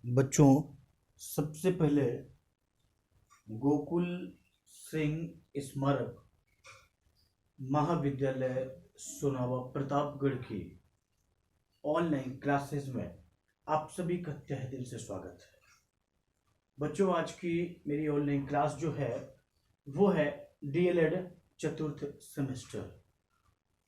बच्चों, सबसे पहले गोकुल सिंह स्मारक महाविद्यालय सोनावा प्रतापगढ़ की ऑनलाइन क्लासेस में आप सभी का तहे दिल से स्वागत है। बच्चों, आज की मेरी ऑनलाइन क्लास जो है वो है डीएलएड चतुर्थ सेमेस्टर।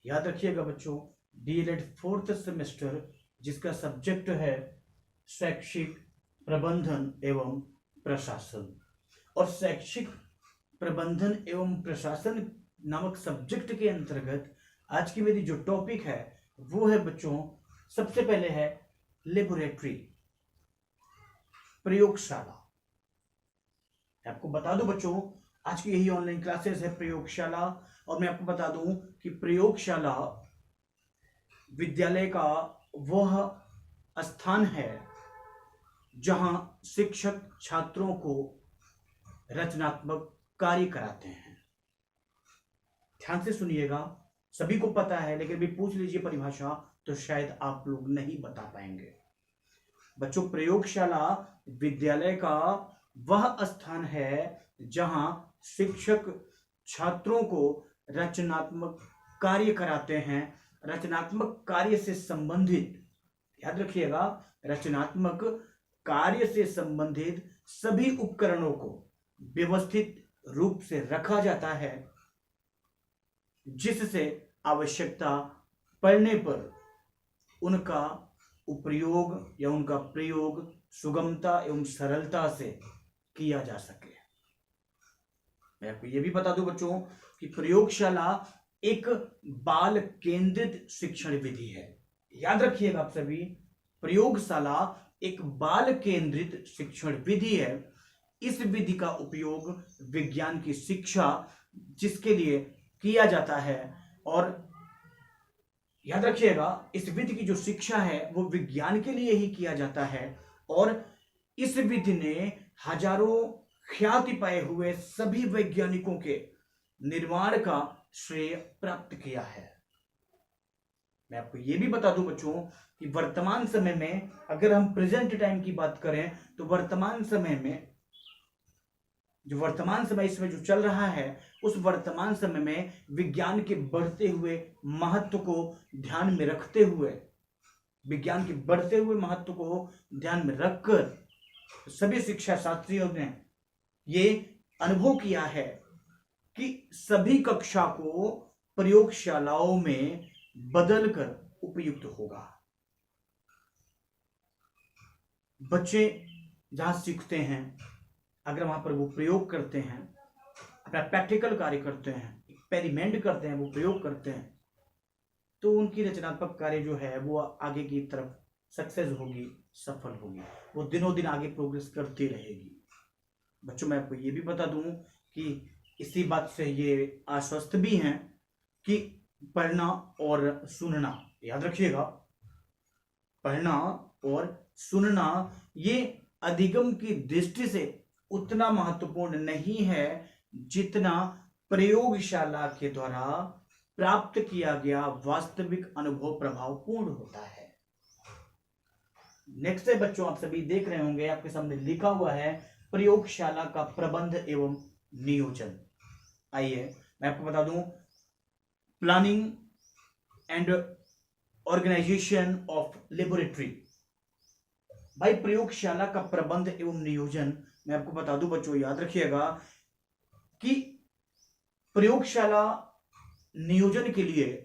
याद रखिएगा बच्चों, डीएलएड फोर्थ सेमेस्टर जिसका सब्जेक्ट है शैक्षिक प्रबंधन एवं प्रशासन। और शैक्षिक प्रबंधन एवं प्रशासन नामक सब्जेक्ट के अंतर्गत आज की मेरी जो टॉपिक है वो है बच्चों, सबसे पहले है लेबोरेटरी, प्रयोगशाला। आपको बता दूं बच्चों, आज की यही ऑनलाइन क्लासेस है प्रयोगशाला। और मैं आपको बता दूं कि प्रयोगशाला विद्यालय का वह स्थान है जहां शिक्षक छात्रों को रचनात्मक कार्य कराते हैं। ध्यान से सुनिएगा, सभी को पता है लेकिन भी पूछ लीजिए परिभाषा तो शायद आप लोग नहीं बता पाएंगे। बच्चों, प्रयोगशाला विद्यालय का वह स्थान है जहां शिक्षक छात्रों को रचनात्मक कार्य कराते हैं। रचनात्मक कार्य से संबंधित, याद रखिएगा, रचनात्मक कार्य से संबंधित सभी उपकरणों को व्यवस्थित रूप से रखा जाता है, जिससे आवश्यकता पड़ने पर उनका उपयोग या उनका प्रयोग सुगमता एवं सरलता से किया जा सके। मैं आपको यह भी बता दूं बच्चों कि प्रयोगशाला एक बाल केंद्रित शिक्षण विधि है। याद रखिएगा आप सभी, प्रयोगशाला एक बाल केंद्रित शिक्षण विधि है। इस विधि का उपयोग विज्ञान की शिक्षा जिसके लिए किया जाता है, और याद रखिएगा इस विधि की जो शिक्षा है वो विज्ञान के लिए ही किया जाता है। और इस विधि ने हजारों ख्याति पाए हुए सभी वैज्ञानिकों के निर्माण का श्रेय प्राप्त किया है। मैं आपको यह भी बता दूं बच्चों कि वर्तमान समय में अगर हम प्रेजेंट टाइम की बात करें तो वर्तमान समय इसमें जो चल रहा है उस वर्तमान समय में विज्ञान के बढ़ते हुए महत्व को ध्यान में रखते हुए, विज्ञान के बढ़ते हुए महत्व को ध्यान में रखकर सभी शिक्षा शास्त्रियों ने ये अनुभव किया है कि सभी कक्षा को प्रयोगशालाओं में बदलकर उपयुक्त होगा। बच्चे जहां सीखते हैं, अगर वहां पर वो प्रयोग करते हैं, अपना प्रैक्टिकल कार्य करते हैं, एक्सपेरिमेंट करते हैं, वो प्रयोग करते हैं, तो उनकी रचनात्मक कार्य जो है वो आगे की तरफ सक्सेस होगी, सफल होगी, वो दिनों दिन आगे प्रोग्रेस करती रहेगी। बच्चों, मैं आपको ये भी बता दूं कि इसी बात से ये आश्वस्त भी हैं कि पढ़ना और सुनना, याद रखिएगा, पढ़ना और सुनना ये अधिगम की दृष्टि से उतना महत्वपूर्ण नहीं है जितना प्रयोगशाला के द्वारा प्राप्त किया गया वास्तविक अनुभव प्रभावपूर्ण होता है। नेक्स्ट है बच्चों, आप सभी देख रहे होंगे, आपके सामने लिखा हुआ है प्रयोगशाला का प्रबंध एवं नियोजन। आइए मैं आपको बता दूं, planning and organisation of laboratory. भाई, प्रयोगशाला का प्रबंध एवं नियोजन, मैं आपको बता दूं बच्चों, याद रखिएगा कि प्रयोगशाला नियोजन के लिए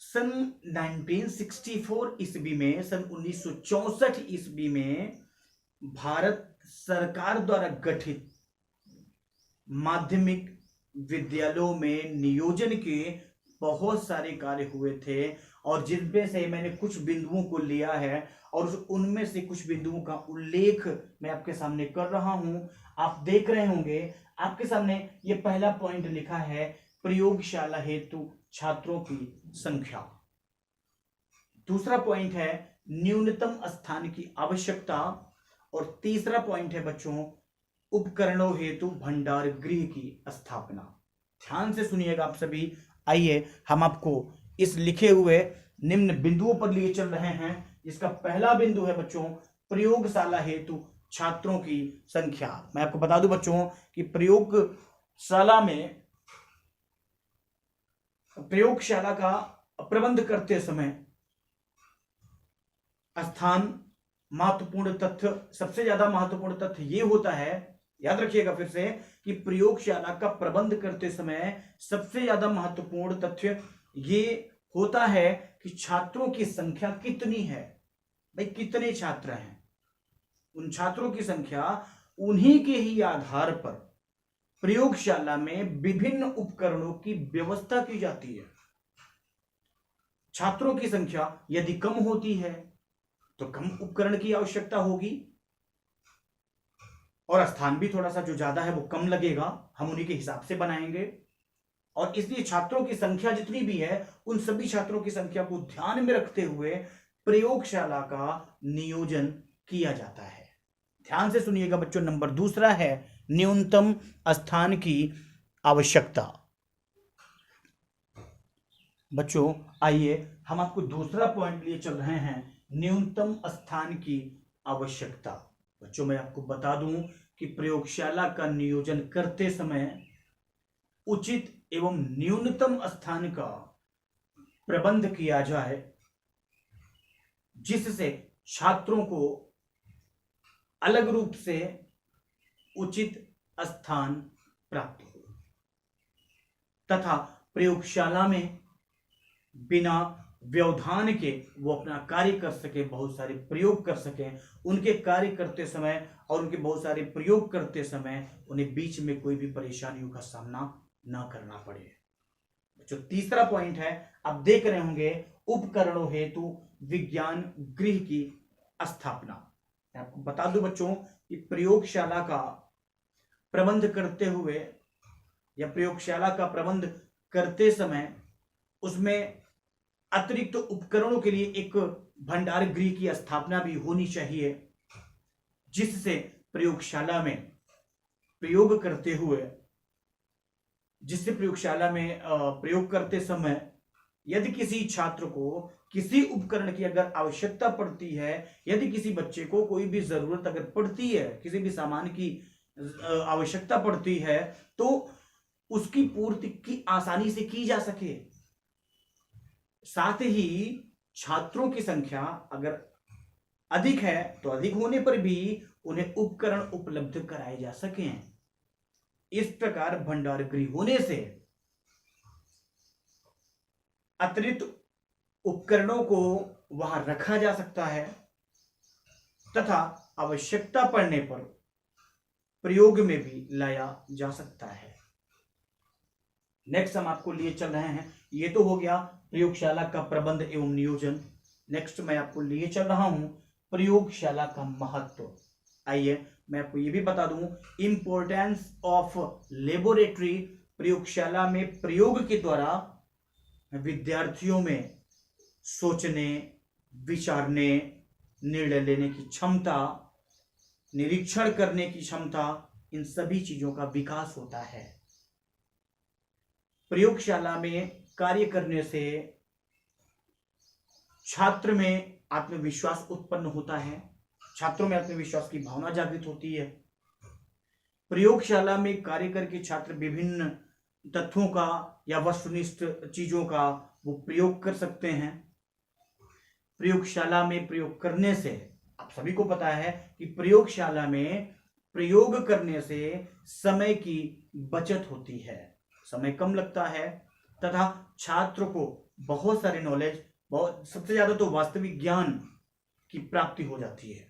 सन 1964 ईस्वी में, सन 1964 ईस्वी में भारत सरकार द्वारा गठित माध्यमिक विद्यालयों में नियोजन के बहुत सारे कार्य हुए थे, और जिनमें से मैंने कुछ बिंदुओं को लिया है और उनमें से कुछ बिंदुओं का उल्लेख मैं आपके सामने कर रहा हूं। आप देख रहे होंगे आपके सामने ये पहला पॉइंट लिखा है, प्रयोगशाला हेतु छात्रों की संख्या। दूसरा पॉइंट है न्यूनतम स्थान की आवश्यकता, और तीसरा पॉइंट है बच्चों उपकरणों हेतु भंडार गृह की स्थापना। ध्यान से सुनिएगा आप सभी। आइए हम आपको इस लिखे हुए निम्न बिंदुओं पर लिए चल रहे हैं। इसका पहला बिंदु है बच्चों प्रयोगशाला हेतु छात्रों की संख्या। मैं आपको बता दूं बच्चों कि प्रयोगशाला का प्रबंध करते समय स्थान महत्वपूर्ण तथ्य, सबसे ज्यादा महत्वपूर्ण तथ्य ये होता है, याद रखिएगा फिर से, कि प्रयोगशाला का प्रबंध करते समय सबसे ज्यादा महत्वपूर्ण तथ्य ये होता है कि छात्रों की संख्या कितनी है। भाई कितने छात्र हैं, उन छात्रों की संख्या, उन्हीं के ही आधार पर प्रयोगशाला में विभिन्न उपकरणों की व्यवस्था की जाती है। छात्रों की संख्या यदि कम होती है तो कम उपकरण की आवश्यकता होगी, और स्थान भी थोड़ा सा जो ज्यादा है वो कम लगेगा, हम उन्हीं के हिसाब से बनाएंगे। और इसलिए छात्रों की संख्या जितनी भी है उन सभी छात्रों की संख्या को ध्यान में रखते हुए प्रयोगशाला का नियोजन किया जाता है। ध्यान से सुनिएगा बच्चों। नंबर दूसरा है न्यूनतम स्थान की आवश्यकता। बच्चों आइए हम आपको दूसरा पॉइंट लिए चल रहे हैं, न्यूनतम स्थान की आवश्यकता। बच्चों मैं आपको बता दूं कि प्रयोगशाला का नियोजन करते समय उचित एवं न्यूनतम स्थान का प्रबंध किया जाए, जिससे छात्रों को अलग रूप से उचित स्थान प्राप्त हो तथा प्रयोगशाला में बिना व्यवधान के वो अपना कार्य कर सके, बहुत सारे प्रयोग कर सके। उनके कार्य करते समय और उनके बहुत सारे प्रयोग करते समय उन्हें बीच में कोई भी परेशानियों का सामना ना करना पड़े। जो तीसरा पॉइंट है, आप देख रहे होंगे उपकरणों हेतु विज्ञान गृह की स्थापना। मैं आपको बता दूं बच्चों कि प्रयोगशाला का प्रबंध करते हुए या प्रयोगशाला का प्रबंध करते समय उसमें अतिरिक्त उपकरणों के लिए एक भंडार गृह की स्थापना भी होनी चाहिए, जिससे प्रयोगशाला में प्रयोग करते समय यदि किसी छात्र को किसी उपकरण की अगर आवश्यकता पड़ती है, यदि किसी बच्चे को कोई भी जरूरत अगर पड़ती है, किसी भी सामान की आवश्यकता पड़ती है, तो उसकी पूर्ति की आसानी से की जा सके। साथ ही छात्रों की संख्या अगर अधिक है तो अधिक होने पर भी उन्हें उपकरण उपलब्ध कराए जा सकें। इस प्रकार भंडार गृह होने से अतिरिक्त उपकरणों को वहां रखा जा सकता है तथा आवश्यकता पड़ने पर प्रयोग में भी लाया जा सकता है। नेक्स्ट हम आपको लिए चल रहे हैं, ये तो हो गया प्रयोगशाला का प्रबंध एवं नियोजन। नेक्स्ट मैं आपको लिए चल रहा हूं प्रयोगशाला का महत्व। आइए मैं आपको ये भी बता दूं इंपॉर्टेंस ऑफ लेबोरेटरी। प्रयोगशाला में प्रयोग के द्वारा विद्यार्थियों में सोचने, विचारने, निर्णय लेने की क्षमता, निरीक्षण करने की क्षमता, इन सभी चीजों का विकास होता है। प्रयोगशाला में कार्य करने से छात्र में आत्मविश्वास उत्पन्न होता है, छात्रों में आत्मविश्वास की भावना जागृत होती है। प्रयोगशाला में कार्य करके छात्र विभिन्न तथ्यों का या वस्तुनिष्ठ चीजों का वो प्रयोग कर सकते हैं। प्रयोगशाला में प्रयोग करने से आप सभी को पता है कि प्रयोगशाला में प्रयोग करने से समय की बचत होती है, समय कम लगता है तथा छात्र को बहुत सारे नॉलेज, सबसे ज्यादा तो वास्तविक ज्ञान की प्राप्ति हो जाती है।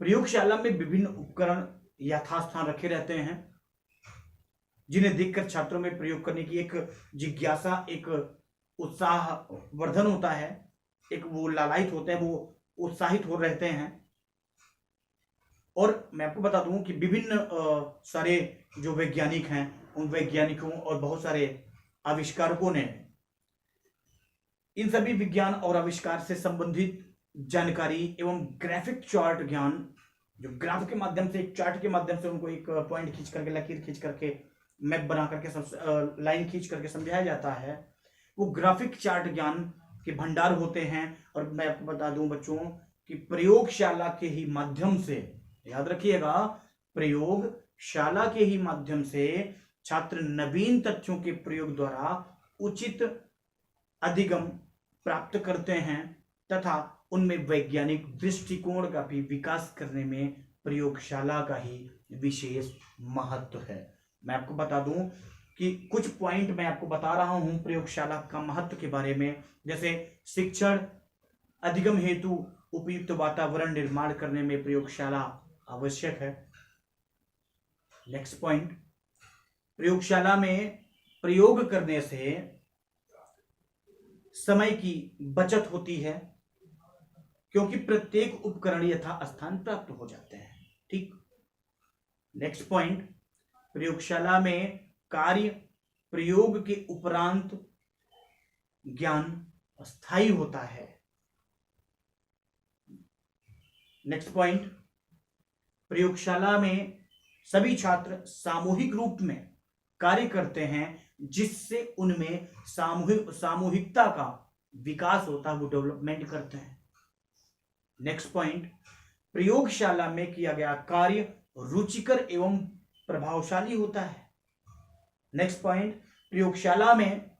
प्रयोगशाला में विभिन्न उपकरण यथास्थान रखे रहते हैं, जिन्हें देखकर छात्रों में प्रयोग करने की एक जिज्ञासा, एक उत्साह वर्धन होता है, एक वो लालायित होते हैं, वो उत्साहित हो रहते हैं। और मैं आपको बता दूं कि विभिन्न सारे जो वैज्ञानिक हैं, उन वैज्ञानिकों और बहुत सारे आविष्कारकों ने इन सभी विज्ञान और आविष्कार से संबंधित जानकारी एवं ग्राफिक चार्ट ज्ञान, जो ग्राफ के माध्यम से, एक चार्ट के माध्यम से उनको एक पॉइंट खींच करके, लकीर खींच करके, मैप बना करके, लाइन खींच करके समझाया जाता है, वो ग्राफिक चार्ट ज्ञान के भंडार होते हैं। और मैं आपको बता दूं बच्चों कि प्रयोगशाला के ही माध्यम से, याद रखिएगा, प्रयोगशाला के ही माध्यम से छात्र नवीन तथ्यों के प्रयोग द्वारा उचित अधिगम प्राप्त करते हैं तथा उनमें वैज्ञानिक दृष्टिकोण का भी विकास करने में प्रयोगशाला का ही विशेष महत्व है। मैं आपको बता दूं कि कुछ पॉइंट मैं आपको बता रहा हूं प्रयोगशाला का महत्व के बारे में, जैसे शिक्षण अधिगम हेतु उपयुक्त वातावरण निर्माण करने में प्रयोगशाला आवश्यक है। नेक्स्ट पॉइंट, प्रयोगशाला में प्रयोग करने से समय की बचत होती है क्योंकि प्रत्येक उपकरण यथा स्थान प्राप्त हो जाते हैं। ठीक। नेक्स्ट पॉइंट, प्रयोगशाला में कार्य प्रयोग के उपरांत ज्ञान स्थायी होता है। नेक्स्ट पॉइंट, प्रयोगशाला में सभी छात्र सामूहिक रूप में कार्य करते हैं जिससे उनमें सामूहिकता का विकास होता है, वो डेवलपमेंट करते हैं। नेक्स्ट पॉइंट, प्रयोगशाला में किया गया कार्य रुचिकर एवं प्रभावशाली होता है। नेक्स्ट पॉइंट, प्रयोगशाला में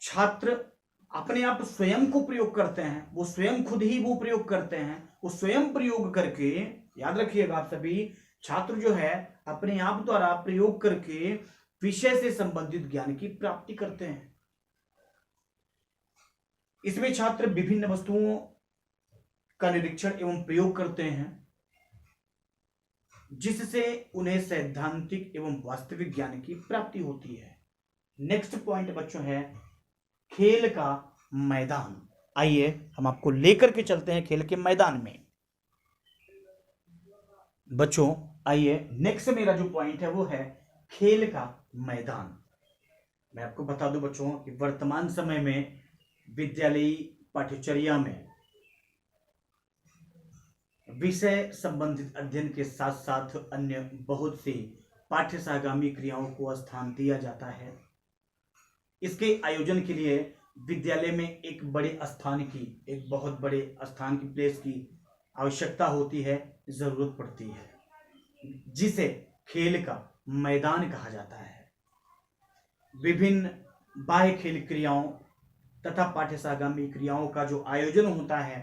छात्र अपने आप स्वयं को प्रयोग करते हैं, वो स्वयं खुद ही वो प्रयोग करते हैं, वो स्वयं प्रयोग करके, याद रखिएगा आप सभी, छात्र जो है अपने आप द्वारा प्रयोग करके विषय से संबंधित ज्ञान की प्राप्ति करते हैं। इसमें छात्र विभिन्न वस्तुओं का निरीक्षण एवं प्रयोग करते हैं जिससे उन्हें सैद्धांतिक एवं वास्तविक ज्ञान की प्राप्ति होती है। नेक्स्ट पॉइंट बच्चों है खेल का मैदान। आइए हम आपको लेकर के चलते हैं खेल के मैदान में। बच्चों आइए, नेक्स्ट मेरा जो पॉइंट है वो है खेल का मैदान। मैं आपको बता दूं बच्चों कि वर्तमान समय में विद्यालयी पाठ्यचर्या में विषय संबंधित अध्ययन के साथ साथ अन्य बहुत सी पाठ्यसागामी क्रियाओं को स्थान दिया जाता है। इसके आयोजन के लिए विद्यालय में एक बहुत बड़े स्थान की प्लेस की आवश्यकता होती है, जरूरत पड़ती है, जिसे खेल का मैदान कहा जाता है। विभिन्न बाह्य खेल क्रियाओं तथा पाठ्यसागामी क्रियाओं का जो आयोजन होता है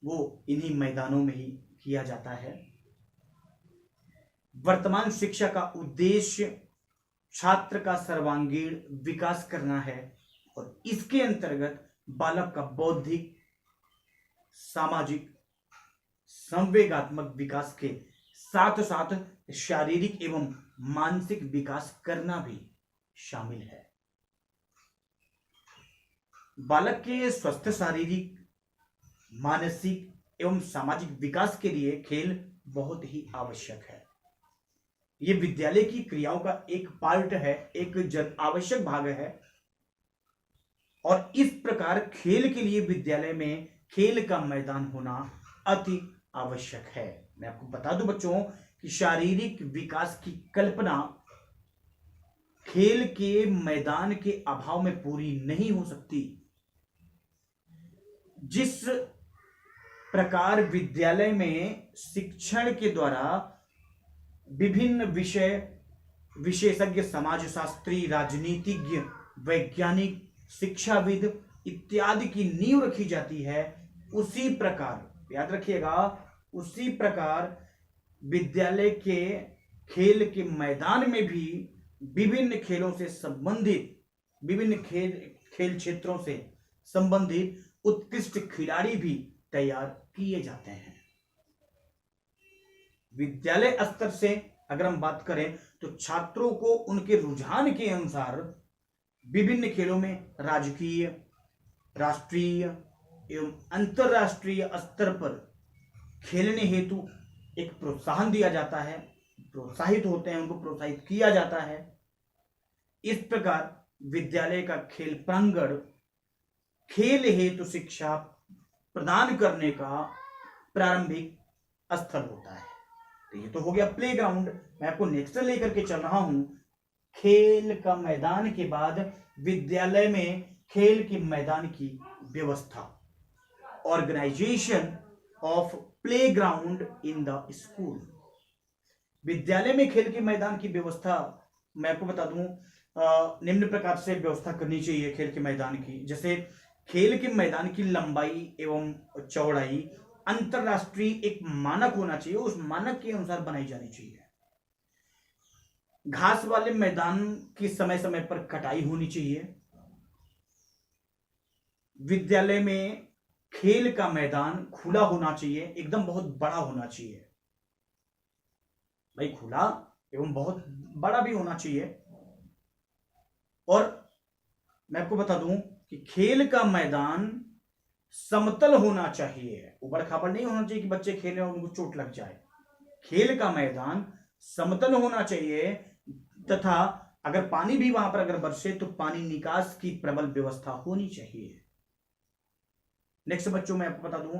वो इन्हीं मैदानों में ही किया जाता है। वर्तमान शिक्षा का उद्देश्य छात्र का सर्वांगीण विकास करना है और इसके अंतर्गत बालक का बौद्धिक, सामाजिक, संवेगात्मक विकास के साथ साथ शारीरिक एवं मानसिक विकास करना भी शामिल है। बालक के स्वस्थ शारीरिक, मानसिक एवं सामाजिक विकास के लिए खेल बहुत ही आवश्यक है। ये विद्यालय की क्रियाओं का एक पार्ट है, एक आवश्यक भाग है और इस प्रकार खेल के लिए विद्यालय में खेल का मैदान होना अति आवश्यक है। मैं आपको बता दूं बच्चों कि शारीरिक विकास की कल्पना खेल के मैदान के अभाव में पूरी नहीं हो सकती। जिस प्रकार विद्यालय में शिक्षण के द्वारा विभिन्न विशेषज्ञ, समाजशास्त्री, राजनीतिज्ञ, वैज्ञानिक, शिक्षाविद इत्यादि की नींव रखी जाती है, उसी प्रकार, याद रखिएगा, उसी प्रकार विद्यालय के खेल के मैदान में भी विभिन्न खेलों से संबंधित, विभिन्न खेल क्षेत्रों से संबंधित उत्कृष्ट खिलाड़ी भी तैयार किए जाते हैं। विद्यालय स्तर से अगर हम बात करें तो छात्रों को उनके रुझान के अनुसार विभिन्न खेलों में राजकीय, राष्ट्रीय एवं अंतरराष्ट्रीय स्तर पर खेलने हेतु एक प्रोत्साहन दिया जाता है, प्रोत्साहित होते हैं, उनको प्रोत्साहित किया जाता है। इस प्रकार विद्यालय का खेल प्रांगण खेल हेतु शिक्षा प्रदान करने का प्रारंभिक स्थल होता है। तो ये तो हो गया प्लेग्राउंड। मैं आपको नेक्स्ट लेकर के चल रहा हूं खेल का मैदान के बाद विद्यालय में खेल के मैदान की व्यवस्था, organisation of playground in the school. विद्यालय में खेल के मैदान की व्यवस्था मैं आपको बता दूं, निम्न प्रकार से व्यवस्था करनी चाहिए खेल के मैदान की। जैसे खेल के मैदान की लंबाई एवं चौड़ाई अंतरराष्ट्रीय एक मानक होना चाहिए, उस मानक के अनुसार बनाई जानी चाहिए। घास वाले मैदान की समय समय पर कटाई होनी चाहिए। विद्यालय में खेल का मैदान खुला होना चाहिए, एकदम बहुत बड़ा होना चाहिए भाई, खुला एवं बहुत बड़ा भी होना चाहिए। और मैं आपको बता दूं कि खेल का मैदान समतल होना चाहिए, उबड़ खाबड़ नहीं होना चाहिए कि बच्चे खेलें और उनको चोट लग जाए। खेल का मैदान समतल होना चाहिए तथा अगर पानी भी वहां पर अगर बरसे तो पानी निकास की प्रबल व्यवस्था होनी चाहिए। नेक्स्ट बच्चों मैं आपको बता दूं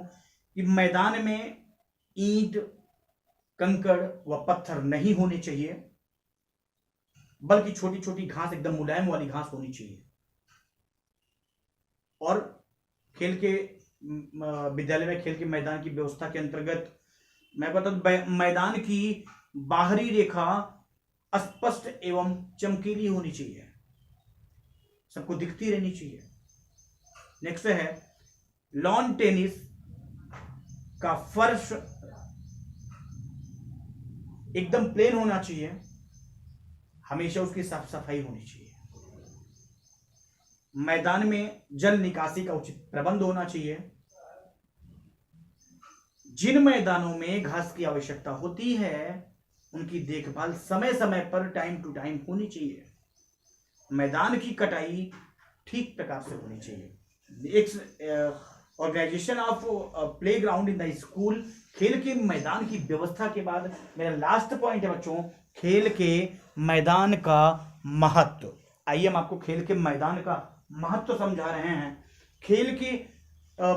कि मैदान में ईंट, कंकड़ व पत्थर नहीं होने चाहिए, बल्कि छोटी छोटी घास, एकदम मुलायम वाली घास होनी चाहिए। और खेल के विद्यालय में खेल के मैदान की व्यवस्था के अंतर्गत मैं बता दूं मैदान की बाहरी रेखा स्पष्ट एवं चमकीली होनी चाहिए, सबको दिखती रहनी चाहिए। नेक्स्ट है लॉन टेनिस का फर्श एकदम प्लेन होना चाहिए, हमेशा उसकी साफ सफाई होनी चाहिए। मैदान में जल निकासी का उचित प्रबंध होना चाहिए। जिन मैदानों में घास की आवश्यकता होती है उनकी देखभाल समय समय पर टाइम टू टाइम होनी चाहिए। मैदान की कटाई ठीक प्रकार से होनी चाहिए। Organisation of playground in the school, खेल के मैदान की व्यवस्था के बाद मेरा लास्ट पॉइंट है बच्चों, खेल के मैदान का महत्व। आइए हम आपको खेल के मैदान का महत्व समझा रहे हैं। खेल के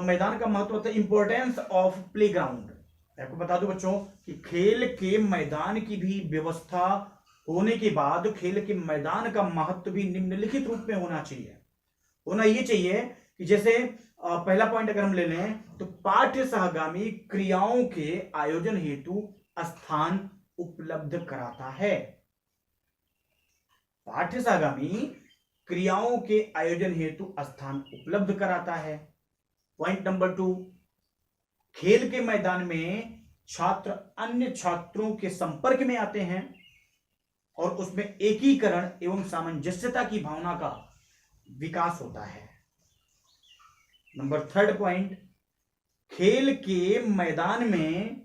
मैदान का महत्व होता है इंपॉर्टेंस ऑफ प्लेग्राउंड। आपको बता दूं बच्चों कि खेल के मैदान की भी व्यवस्था होने के बाद खेल के मैदान का महत्व भी निम्नलिखित रूप में होना चाहिए। होना ये चाहिए कि जैसे पहला पॉइंट अगर हम ले लें तो पाठ्य सहगामी क्रियाओं के आयोजन हेतु स्थान उपलब्ध कराता है। पाठ्य सहगामी क्रियाओं के आयोजन हेतु स्थान उपलब्ध कराता है। पॉइंट नंबर 2, खेल के मैदान में छात्र अन्य छात्रों के संपर्क में आते हैं और उसमें एकीकरण एवं सामंजस्यता की भावना का विकास होता है। नंबर 3 पॉइंट, खेल के मैदान में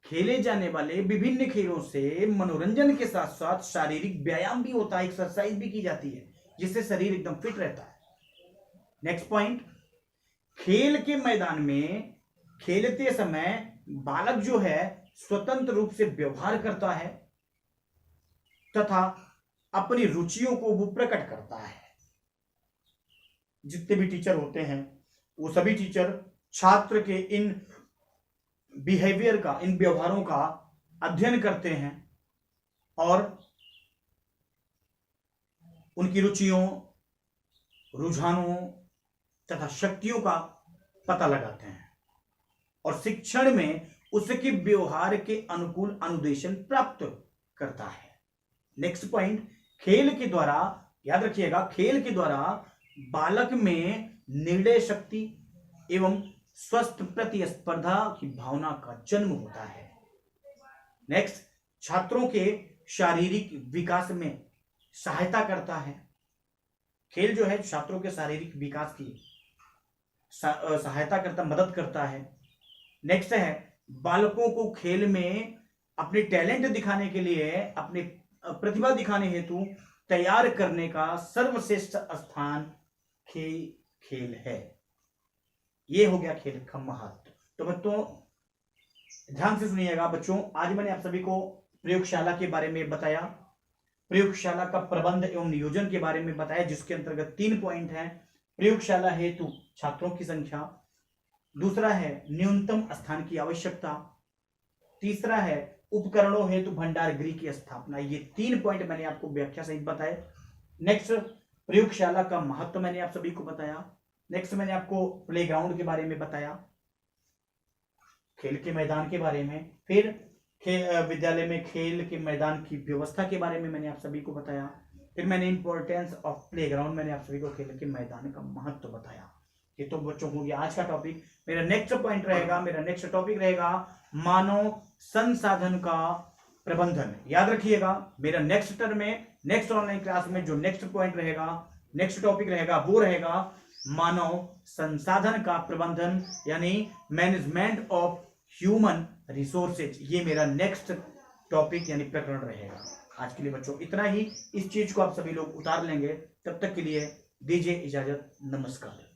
खेले जाने वाले विभिन्न खेलों से मनोरंजन के साथ साथ शारीरिक व्यायाम भी होता है, एक्सरसाइज भी की जाती है, जिससे शरीर एकदम फिट रहता है। नेक्स्ट पॉइंट, खेल के मैदान में खेलते समय बालक जो है स्वतंत्र रूप से व्यवहार करता है तथा अपनी रुचियों को वो प्रकट करता है। जितने भी टीचर होते हैं वो सभी टीचर छात्र के इन बिहेवियर का, इन व्यवहारों का अध्ययन करते हैं और उनकी रुचियों, रुझानों तथा शक्तियों का पता लगाते हैं और शिक्षण में उसके व्यवहार के अनुकूल अनुदेशन प्राप्त करता है। नेक्स्ट पॉइंट, खेल के द्वारा, याद रखिएगा, खेल के द्वारा बालक में निर्णय शक्ति एवं स्वस्थ प्रतिस्पर्धा की भावना का जन्म होता है। नेक्स्ट, छात्रों के शारीरिक विकास में सहायता करता है। खेल जो है छात्रों के शारीरिक विकास की सहायता करता, मदद करता है। नेक्स्ट है बालकों को खेल में अपने टैलेंट दिखाने के लिए, अपने प्रतिभा दिखाने हेतु तैयार करने का सर्वश्रेष्ठ स्थान खेल है। ये हो गया खेल का महत्व। तो बच्चों ध्यान से सुनिएगा बच्चों, आज मैंने आप सभी को प्रयोगशाला के बारे में बताया, प्रयोगशाला का प्रबंध एवं नियोजन के बारे में बताया, जिसके अंतर्गत 3 पॉइंट हैं। प्रयोगशाला हेतु छात्रों की संख्या, दूसरा है न्यूनतम स्थान की आवश्यकता, तीसरा है उपकरणों हेतु भंडार गृह की स्थापना। ये 3 पॉइंट मैंने आपको व्याख्या सहित बताए। नेक्स्ट, प्रयोगशाला का महत्व मैंने आप सभी को बताया। नेक्स्ट, मैंने आपको प्लेग्राउंड के बारे में बताया, खेल के मैदान के बारे में। फिर विद्यालय में खेल के मैदान की व्यवस्था के बारे में मैंने आप सभी को बताया। फिर मैंने इंपॉर्टेंस ऑफ प्लेग्राउंड, मैंने आप सभी को खेल के मैदान का महत्व बताया। ये तो बच्चों को गया आज का टॉपिक। मेरा नेक्स्ट पॉइंट रहेगा, मेरा नेक्स्ट टॉपिक रहेगा मानव संसाधन का प्रबंधन। याद रखिएगा, मेरा नेक्स्ट टर्म में, नेक्स्ट ऑनलाइन क्लास में जो नेक्स्ट पॉइंट रहेगा, नेक्स्ट टॉपिक रहेगा, वो रहेगा मानव संसाधन का प्रबंधन, यानी मैनेजमेंट ऑफ ह्यूमन रिसोर्सेज। ये मेरा नेक्स्ट टॉपिक यानी प्रकरण रहेगा। आज के लिए बच्चों इतना ही। इस चीज को आप सभी लोग उतार लेंगे। तब तक के लिए दीजिए इजाजत। नमस्कार।